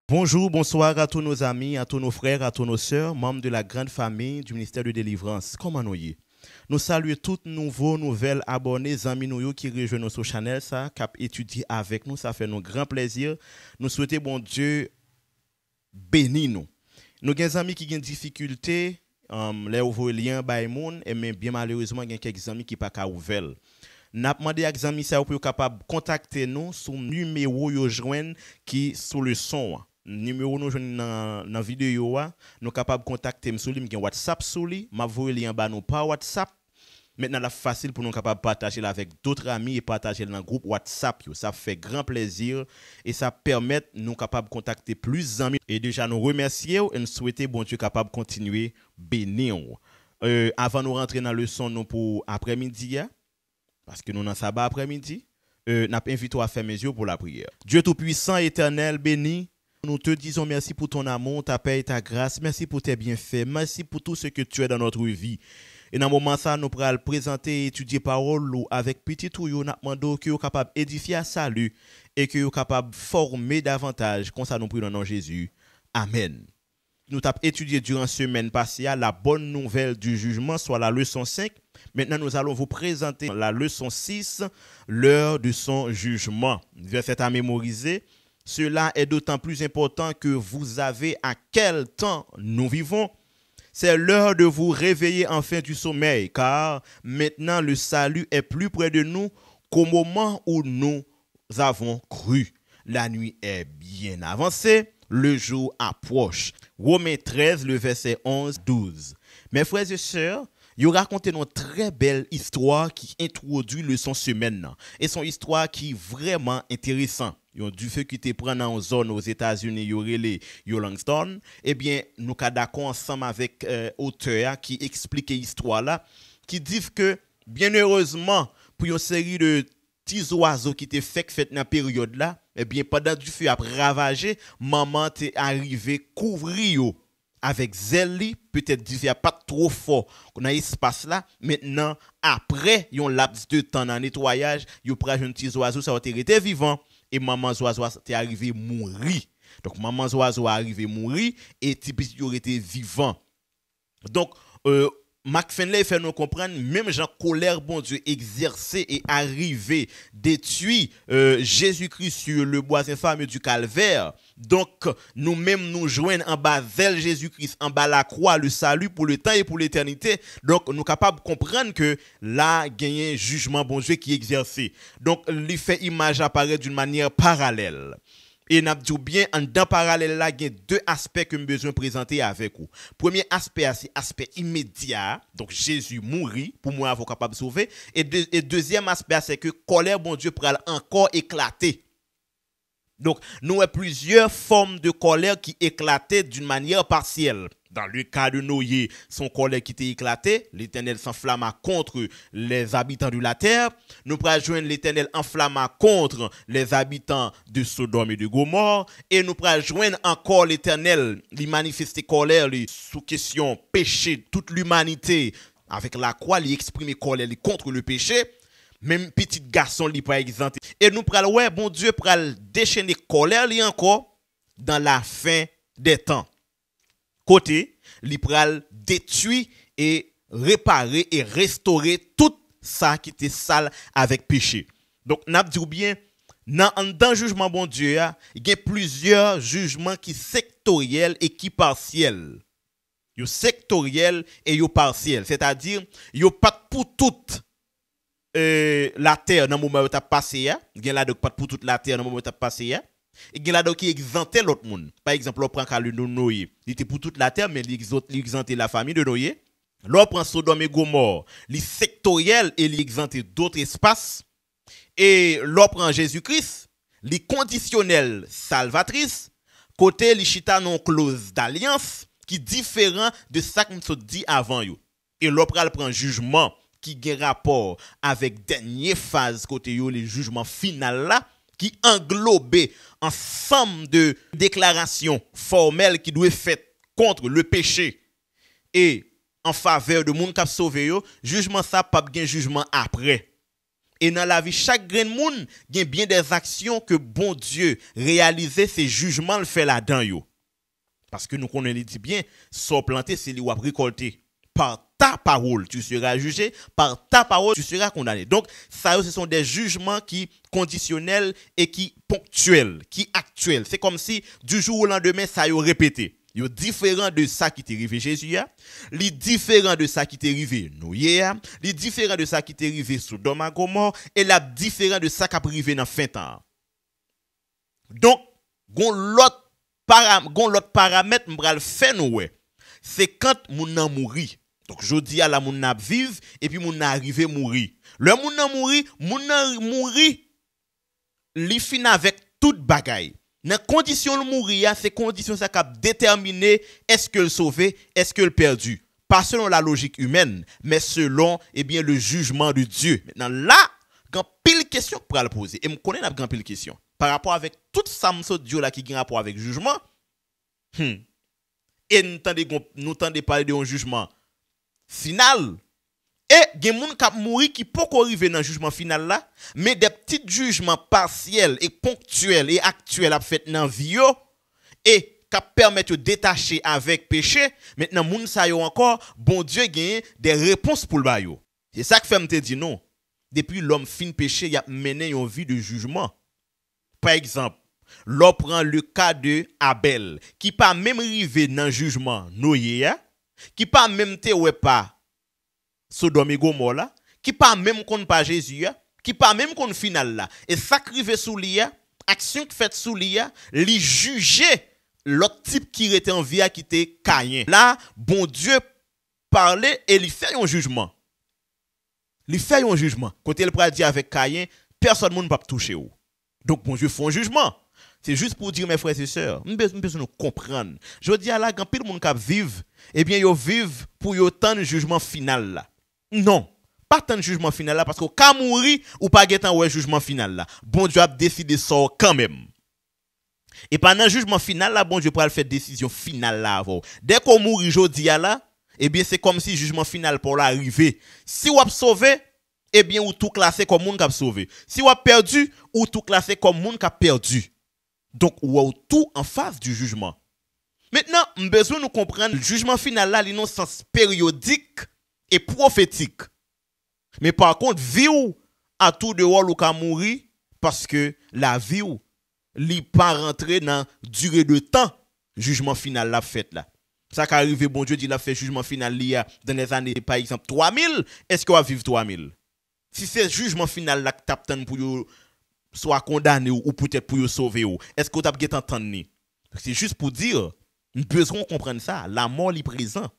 Bonjour, bonsoir à tous nos amis, à tous nos frères, à tous nos sœurs, membres de la grande famille du ministère de délivrance. Comment nous y est? Nous saluons tous nouveaux, nouvelles abonnés, amis nous qui rejoignent notre channel, ça, cap étudier avec nous, ça fait nous grand plaisir. Nous souhaitons, bon Dieu, bénir nous. Nous avons des amis qui ont des difficultés, les ouvrir lien by moun, et même bien malheureusement, il y a quelques amis qui ne sont pas ouverts. Nous avons demandé à des amis si vous capable de contacter nous sur le numéro qui est sur le son. Numéro nous dans la vidéo, nous capable de contacter sur lui, WhatsApp sur lui, m'a voyé lien bas nous par WhatsApp. Maintenant c'est facile pour nous capable partager avec d'autres amis et partager dans le groupe WhatsApp. Ça fait grand plaisir et ça permet nous capable de contacter plus d'amis et déjà nous remercier et nous souhaiter bon Dieu capable de continuer bénir. Avant de rentrer dans le leçon nous pour après-midi parce que nous dans sabbat après-midi, n'a invité à faire mes yeux pour la prière. Dieu tout-puissant, éternel, béni. Nous te disons merci pour ton amour, ta paix et ta grâce. Merci pour tes bienfaits. Merci pour tout ce que tu es dans notre vie. Et dans le moment ça, nous pourrons présenter et étudier parole avec petit tout, nous demandons que vous êtes capable d'édifier à salut et que vous êtes capable de former davantage. Comme ça, nous prions dans le nom de Jésus. Amen. Nous avons étudié durant la semaine passée la bonne nouvelle du jugement, soit la leçon 5. Maintenant, nous allons vous présenter la leçon 6, l'heure de son jugement. Verset à mémoriser. Cela est d'autant plus important que vous savez à quel temps nous vivons. C'est l'heure de vous réveiller enfin du sommeil, car maintenant le salut est plus près de nous qu'au moment où nous avons cru. La nuit est bien avancée, le jour approche. Romains 13, le verset 11-12. Mes frères et sœurs, il raconte une très belle histoire qui introduit le son semaine. Et son histoire qui est vraiment intéressante. Du fait qu'il te prend dans une zone aux États-Unis, il y aurait les Yellowstone. Eh bien, nous sommes d'accord ensemble avec auteur qui explique l'histoire là, qui dit que, bien heureusement, pour une série de petits oiseaux qui étaient faits dans la période là, eh bien, pendant du feu à ravager, maman t'est arrivé couvrir avec zèle, peut-être du fait pas trop fort qu'on a espace là. Maintenant, après, il y a un laps de temps dans le nettoyage, il y a un petit oiseau, ça va été vivant. Et maman oiseau est arrivé mourir. Donc maman oiseau est arrivé mourir et petit il aurait été vivant. Donc Mac Finlay fait nous comprendre même Jean colère bon Dieu exercé et arrivé détruit Jésus-Christ sur le bois infâme du calvaire. Donc nous-mêmes nous joignons en bas d'elle Jésus-Christ en bas la croix le salut pour le temps et pour l'éternité. Donc nous capables de comprendre que là gagné jugement bon Dieu qui est exercé. Donc il fait image apparaître d'une manière parallèle. Et n'a dit bien en dans parallèle là il y a deux aspects que nous besoin présenter avec vous. Premier aspect c'est aspect immédiat. Donc Jésus mourit pour moi avoir capable de sauver et deuxième aspect c'est que colère bon Dieu pral encore éclater. Donc nous avons plusieurs formes de colère qui éclataient d'une manière partielle. Dans le cas de Noé, son colère qui était éclaté, l'Éternel s'enflamma contre les habitants de la terre. Nous pourrons joindre l'Éternel enflamma contre les habitants de Sodome et de Gomorrhe. Et nous pourrons joindre encore l'Éternel, lui manifester colère sous question péché de toute l'humanité. Avec la croix, lui exprimer colère contre le péché. Même petit garçon, lui par exemple. Et nous pourrons, ouais, bon Dieu pourra déchaîner colère lui encore dans la fin des temps. Côté, l'Ipral détruit et réparer et restaurer tout ça qui était sale avec péché. Donc, n'a dit bien, dans le jugement bon Dieu, il y a plusieurs jugements qui sectoriels et qui partiels. Yo sectoriel et yo partiel, c'est-à-dire yo pas pour toute la terre dans le moment où tu as passé, il y a là donc pas pour toute la terre dans le moment où tu as passé. Et il y a là qui exemptait l'autre monde. Par exemple, on prend le Noé. Il était pour toute la terre, mais il exemptait la famille de Noé. L'on prend Sodome et Gomorre. Il sectoriel et il exemptait d'autres espaces. Et l'on prend Jésus-Christ. Il conditionnel salvatrice. Côté il chita non clause d'alliance qui est différent de ça que nous dit avant. Et l'on prend jugement qui a rapport avec dernière phase côté le jugement final là. Qui englobait ensemble de déclarations formelles qui doivent être faites contre le péché et en faveur de moun k'ap sauvé yo, jugement ça pas gen jugement après. Et dans la vie, chaque grain de monde, il y a bien des actions que bon Dieu réaliser, ces jugements le fait là-dedans yo. Parce que nous connaissons dit bien, sans planter, c'est lui ou récolter. Par ta parole, tu seras jugé. Par ta parole, tu seras condamné. Donc, ça, ce sont des jugements qui conditionnels et qui ponctuels, qui actuels. C'est comme si du jour au lendemain, ça y est répété. Il est différent de ça qui t'est arrivé Jésus, il est différent de ça qui t'est arrivé Noé, il est différent de ça qui t'est arrivé Sodome et Gomorrhe, et il est différent de ça qui a arrivé dans fin temps. Donc, gon l'autre paramètre m'bral fait nous, c'est quand moun nan mouri. Donc jodi à la moun nan vive et puis moun nan arrivé mourir. Le moun nan mouri, li fin avec toute bagaille. Dans condition de mourir, c'est condition ça qui déterminer est-ce que le sauvé, est-ce que le perdu. Pas selon la logique humaine, mais selon le jugement de Dieu. Maintenant là, grand pile question pour le poser. Et me connais n'a grand pile question par rapport avec tout ça Dieu là qui a rapport avec jugement. Et nous tendez parler de un jugement final. Et gen moun k'ap mouri qui peut arriver dans le jugement final là, mais des petits jugements partiels et ponctuels et actuels a fait dans vie yo et qui permettent de détacher avec péché. Maintenant moun sa yo encore, bon Dieu gagne des réponses pour le ba yo. C'est ça que fait me te dire non. Depuis l'homme fin péché, il a mené une vie de jugement. Par exemple, l'on prend le cas de Abel qui pas même arrivé dans le jugement Noé, qui pas même te ouais pas Sodome et Gomorrhe là, qui pas même qu'on pas Jésus, qui pas même qu'on final là, et sacrifié sous lui, action faite sous lui, li juger l'autre type qui était en vie qui était Caïn. Là, bon Dieu parlait et il fait un jugement. Il fait un jugement. Quand il pral dire avec Caïn, personne ne peut toucher ou. Donc bon Dieu fait un jugement. C'est juste pour dire mes frères et sœurs, nous besoin nous comprendre. Je dis à la quand pile monde qui vivent, eh bien yo vivent pour yo tant de jugement final là. Non, pas tant de jugement final là parce que quand mourir ou pas getan ouais jugement final là. Bon Dieu a décidé ça quand même. Et pendant le jugement final là, bon Dieu pourra faire décision finale là avant. Dès qu'on mourit jodi là, eh bien c'est comme si jugement final pour l'arriver. Si ou a sauvé, eh bien ou tout classé comme monde qui a sauvé. Si ou a perdu, ou tout classé comme monde qui a perdu. Donc, ou a tout en face du jugement. Maintenant, nous avons besoin de comprendre le jugement final là, il a un sens périodique et prophétique. Mais par contre, vie ou à tout dehors ou ka mourir parce que la vie ou li pas rentrer dans durée de temps jugement final la fait là. Ça qui arrive bon Dieu dit la fait jugement final là dans les années par exemple 3000, est-ce qu'on va vivre 3000? Si c'est jugement final là que t'attend pour yo soit condamné ou peut-être pour yo sauver ou, est-ce que tu as entendu? C'est juste pour dire nous besoin comprendre ça, la mort est présent.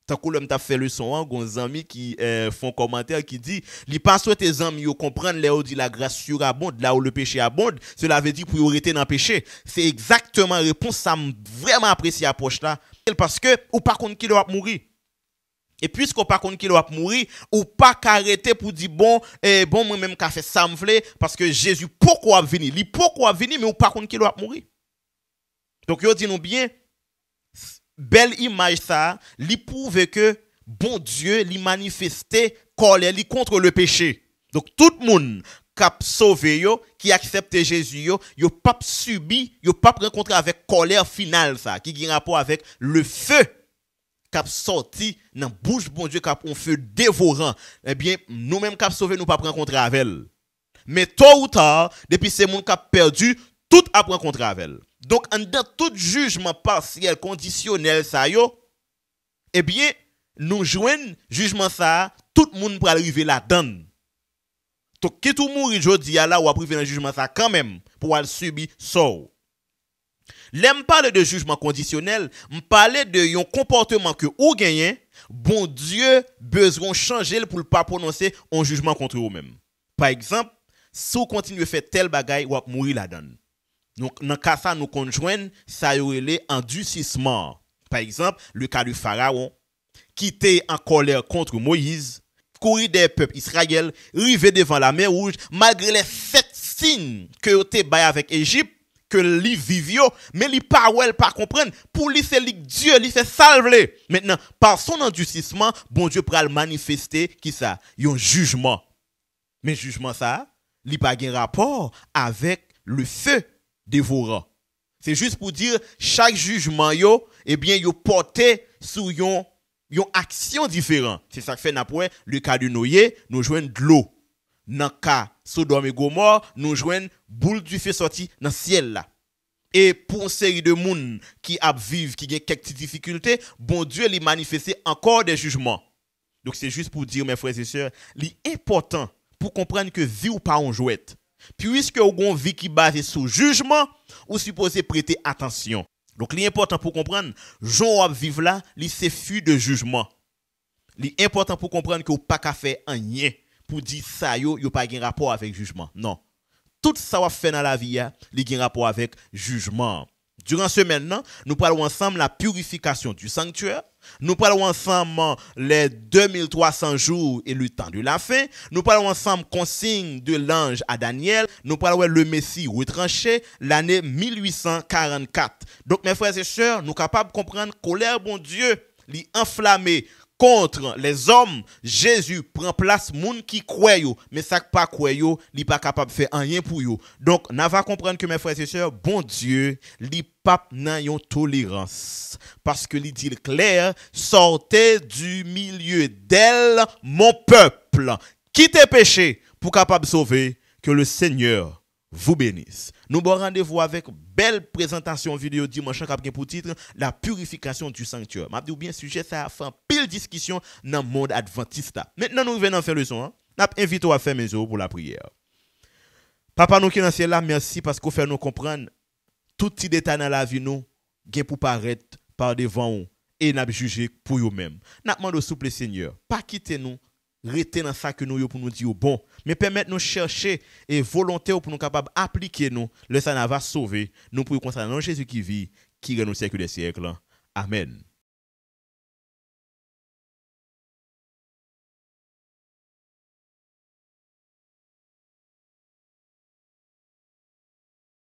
Tant que l'homme t'a fait le son, gon amis qui font commentaire qui dit li pas souhaiter tes amis yo comprendre là où dit la grâce surabonde, là où le péché abonde, cela veut dire pour y rester dans le péché. C'est exactement réponse ça vraiment apprécié approche là parce que ou pas contre qui doit mourir. Et puisqu'on pas contre qui doit mourir ou pas arrêter pour dire bon moi même qu'a fait ça me vle parce que Jésus pourquoi venir, li pourquoi venir mais ou pas contre qui doit mourir. Donc yo dit nous bien belle image ça, li prouve que bon Dieu li manifesté colère li contre le péché. Donc tout le monde qui a sauvé yo, qui accepte Jésus yo pas subi, yo pas rencontré avec colère finale ça, qui a rapport avec le feu qui a sorti dans bouche bon Dieu qui a un feu dévorant. Eh bien nous même qui a sauvé nous pas rencontrer avec elle. Mais tôt ou tard, depuis ces monde qui a perdu, tout a rencontré avec elle. Donc, dans tout jugement partiel, conditionnel, ça yo, eh bien, nous joignons jugement ça, tout le monde pour arriver là-dedans. Donc, qui tout mourir jodi là ou après dans jugement ça quand même pour aller subir ça. L'aime parler de jugement conditionnel, me parler de un comportement que ou gagnez, bon Dieu besoin changer pour pas prononcer un jugement contre vous-même. Par exemple, si vous continuez à faire tel bagaille ou mourir là-dedans. Donc, dans le cas ça, nous conjoignons, ça y est endurcissement. Par exemple, le cas du Pharaon, qui était en colère contre Moïse, courir des peuples Israël, rivé devant la mer Rouge, malgré les 7 signes que tu as avec Égypte, que li vivio, mais li pas ou elle pas comprendre. Pour lui c'est li Dieu, li fait salver. Maintenant, par son endurcissement, bon Dieu pral manifester qui ça? Un jugement. Mais jugement ça, li pas gen rapport avec le feu dévorant. C'est juste pour dire chaque jugement yo, eh bien yo porté sur yon action différente. C'est ça que fait n'après le cas de Noé, nous joignent de l'eau. Dans le cas Sodome et Gomorrhe, nous joignent boule du feu sorti dans le ciel là. Et pour une série de monde qui a vivre, qui a quelques difficultés, bon Dieu lui manifesté encore des jugements. Donc c'est juste pour dire mes frères et sœurs, l'important pour comprendre que vie ou pas on jouette. Puisque vous avez une vie qui est basée sur jugement, vous supposez prêter attention. Donc, l'important pour comprendre, Jean vivre là, c'est fût de jugement. L'important pour comprendre que vous n'avez pas qu'à faire rien pour dire ça, vous n'avez pas de rapport avec jugement. Non. Tout ça vous fait dans la vie, il y a un rapport avec jugement. Durant ce maintenant, nous parlons ensemble la purification du sanctuaire. Nous parlons ensemble les 2300 jours et le temps de la fin. Nous parlons ensemble consigne de l'ange à Daniel. Nous parlons le Messie retranché l'année 1844. Donc mes frères et sœurs, nous sommes capables de comprendre colère bon Dieu, li enflammé contre les hommes. Jésus prend place moun qui croit yo, mais ça pas croit yo, li pas capable de faire rien pour yo. Donc n'a va comprendre que mes frères et sœurs, bon Dieu, li pas nan yon tolérance parce que li dit clair, sortez du milieu d'elle mon peuple, quittez péché pour capable sauver, que le Seigneur vous bénisse. Nous bon rendez-vous avec belle présentation vidéo dimanche qui pour titre la purification du sanctuaire. M'a dit bien sujet ça a fait pile discussion dans le monde adventiste. Maintenant nous venons faire le son. N'a invité à faire mes yeux pour la prière. Papa nous qui dans ciel là, merci parce que vous fait nous comprendre tout petit détail dans la vie nous gain pour paraître par devant nous et n'a juger pour nous-mêmes. N'a demande au souple Seigneur, pas quitter nous. Rester dans ça que nous pour nous dire bon, mais permettre nous chercher et volonté pour nous capables appliquer nous, le ça va sauver nous pour qu'on dans Jésus qui vit, qui règne au siècle des siècles. Amen.